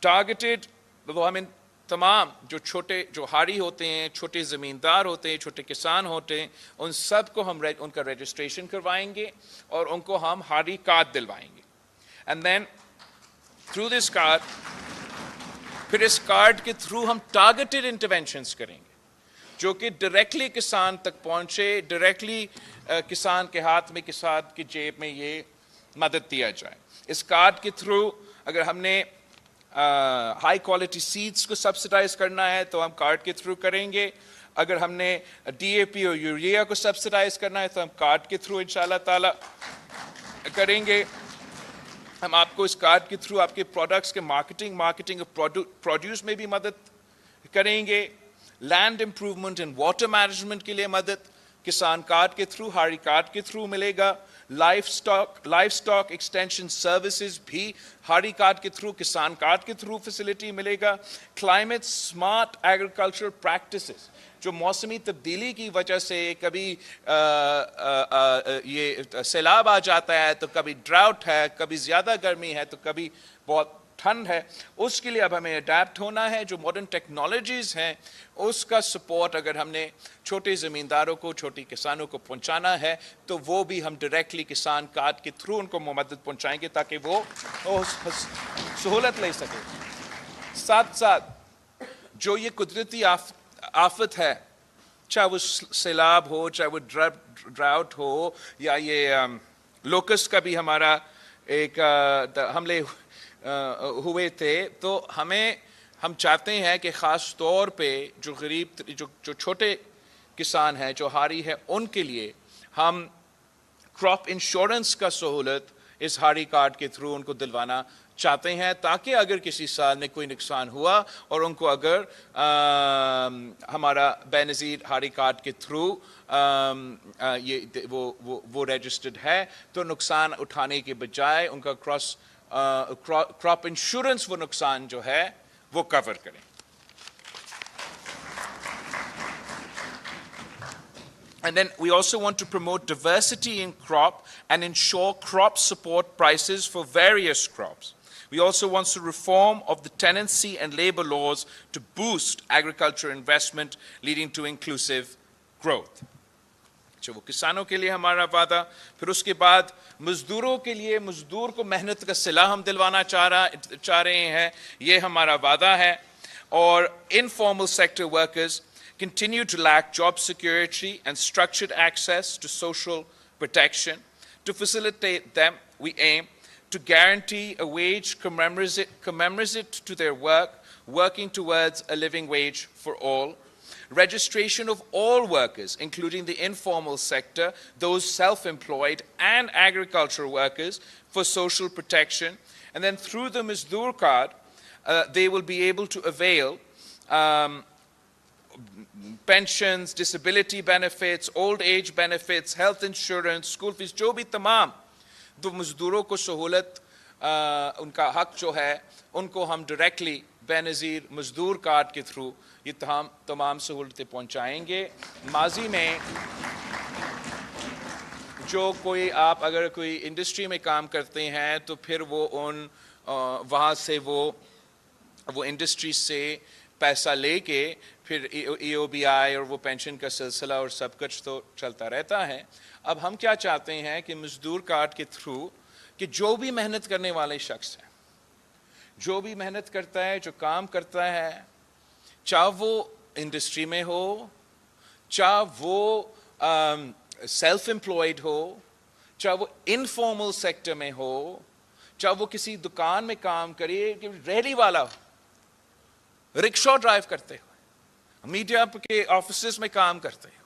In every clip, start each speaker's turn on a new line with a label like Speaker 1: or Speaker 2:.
Speaker 1: Targeted, وہ ہمیں تمام جو چھوٹے جو ہاری ہوتے ہیں، چھوٹے زمیندار ہوتے ہیں، چھوٹے کسان ہوتے ہیں، ان سب کو ہم ان کا رجسٹریشن کروائیں گے اور ان کو ہم ہاری کارڈ دلوائیں گے. And then through this card, پھر اس کارڈ کے تھرو ہم ٹارگیٹڈ انٹرونشنس کریں گے جو کہ ڈائریکٹلی کسان تک پہنچے، ڈائریکٹلی کسان کے ہاتھ میں، کسان کی جیب میں یہ مدد دیا جائے. اس کارڈ کے تھرو اگر ہم نے ہائی کوالٹی سیڈس کو سبسڈائز کرنا ہے تو ہم کارڈ کے تھرو کریں گے. اگر ہم نے ڈی اے پی اور یوریا کو سبسڈائز کرنا ہے تو ہم کارڈ کے تھرو انشاءاللہ تعالی کریں گے. ہم آپ کو اس کارڈ کے تھرو آپ کے پروڈکٹس کے مارکیٹنگ اور پروڈیوس میں بھی مدد کریں گے. Land improvement and water management کے لیے مدد کسان کارڈ کے تھرو، ہاری کارڈ کے تھرو ملے گا. لائف سٹاک ایکسٹینشن سروسز بھی ہاری کارڈ کے تھرو، کسان کارڈ کے تھرو فیسلٹی ملے گا. کلائمیٹ سمارٹ ایگریکلچر پریکٹسز، جو موسمی تبدیلی کی وجہ سے کبھی یہ سیلاب آ جاتا ہے تو کبھی ڈراؤٹ ہے، کبھی زیادہ گرمی ہے تو کبھی بہت ٹھنڈ ہے، اس کے لیے اب ہمیں اڈیپٹ ہونا ہے. جو ماڈرن ٹیکنالوجیز ہیں اس کا سپورٹ اگر ہم نے چھوٹے زمینداروں کو، چھوٹی کسانوں کو پہنچانا ہے تو وہ بھی ہم ڈائریکٹلی کسان کارڈ کے تھرو ان کو مدد پہنچائیں گے تاکہ وہ سہولت لے سکے. ساتھ ساتھ جو یہ قدرتی آفت ہے، چاہے وہ سیلاب ہو، چاہے وہ ڈراؤٹ ہو، یا یہ لوکسٹ کا بھی ہمارا ایک حملے ہوئے تھے، تو ہم چاہتے ہیں کہ خاص طور پہ جو غریب جو چھوٹے کسان ہیں، جو ہاری ہے، ان کے لیے ہم کراپ انشورنس کا سہولت اس ہاری کارڈ کے تھرو ان کو دلوانا چاہتے ہیں تاکہ اگر کسی سال میں کوئی نقصان ہوا اور ان کو اگر ہمارا بے نظیر ہاری کارڈ کے تھرو وہ رجسٹرڈ ہے تو نقصان اٹھانے کے بجائے ان کا کراپ انشورنس وہ نقصان جو ہے وہ کور کریں. And then we also want to promote diversity in crop and ensure crop support prices for various crops. We also want to reform of the tenancy and labor laws to boost agriculture investment, leading to inclusive growth. اچھا، وہ کسانوں کے لیے ہمارا وعدہ. پھر اس کے بعد مزدوروں کے لیے، مزدور کو محنت کا صلہ ہم دلوانا چاہ رہے ہیں، یہ ہمارا وعدہ ہے. اور informal sector workers continue to lack job security and structured access to social protection. To facilitate them, we aim to guarantee a wage commensurate to their work, working towards a living wage for all. Registration of all workers, including the informal sector, those self-employed and agricultural workers, for social protection. And then through the Mazdoor card, they will be able to avail pensions, disability benefits, old age benefits, health insurance, school fees, جو بھی تمام دو مزدوروں کو سہولت ان کا حق جو ہے ان کو ہم ڈائریکٹلی بے نظیر مزدور کارڈ کے تھرو یہ تمام سہولتیں پہنچائیں گے. ماضی میں جو آپ اگر کوئی انڈسٹری میں کام کرتے ہیں تو پھر وہ وہاں سے وہ انڈسٹری سے پیسہ لے کے پھر ای او بی آئی اور وہ پینشن کا سلسلہ اور سب کچھ تو چلتا رہتا ہے. اب ہم کیا چاہتے ہیں کہ مزدور کارڈ کے تھرو کہ جو بھی محنت کرنے والے شخص ہیں، جو بھی محنت کرتا ہے، جو کام کرتا ہے، چاہے وہ انڈسٹری میں ہو، چاہے وہ سیلف امپلائڈ ہو، چاہے وہ انفارمل سیکٹر میں ہو، چاہے وہ کسی دکان میں کام کرے، ریہڑی والا ہو، رکشا ڈرائیو کرتے ہوئے، میڈیا کے آفیسز میں کام کرتے ہوئے،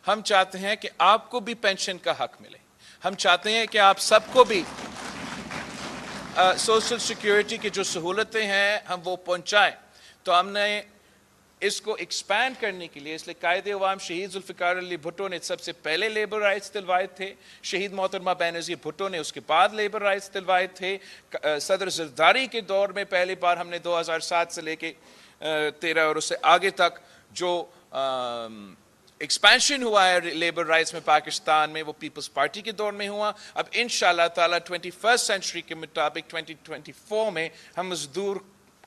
Speaker 1: ہم چاہتے ہیں کہ آپ کو بھی پینشن کا حق ملے. ہم چاہتے ہیں کہ آپ سب کو بھی سوشل سیکیورٹی کی جو سہولتیں ہیں ہم وہ پہنچائیں. تو ہم نے اس کو ایکسپینڈ کرنے کے لیے، اس لیے قائد عوام شہید ذوالفقار علی بھٹو نے سب سے پہلے لیبر رائٹس دلوائے تھے، شہید محترمہ بینظیر بھٹو نے اس کے بعد لیبر رائٹس دلوائے تھے. صدر زرداری کے دور میں پہلی بار ہم نے 2007 سے لے کے 13 اور اس سے آگے تک جو ایکسپینشن ہوا ہے لیبر رائٹس میں پاکستان میں، وہ پیپلز پارٹی کے دور میں ہوا. اب انشاءاللہ تعالی 21st سینچری کے مطابق 2024 میں ہم مزدور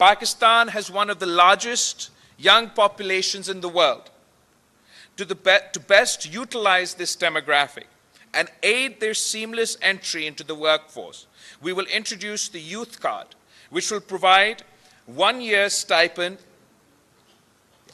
Speaker 1: Pakistan has one of the largest young populations in the world. To best utilize this demographic and aid their seamless entry into the workforce, we will introduce the Youth Card, which will provide 1 year stipend.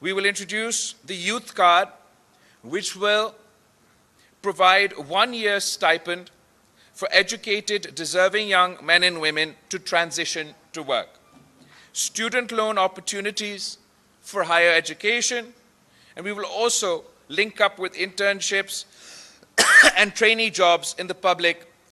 Speaker 1: We will introduce the Youth Card, which will provide 1 year stipend for educated, deserving young men and women to transition to work. Student loan opportunities for higher education, and we will also link up with internships and trainee jobs in the public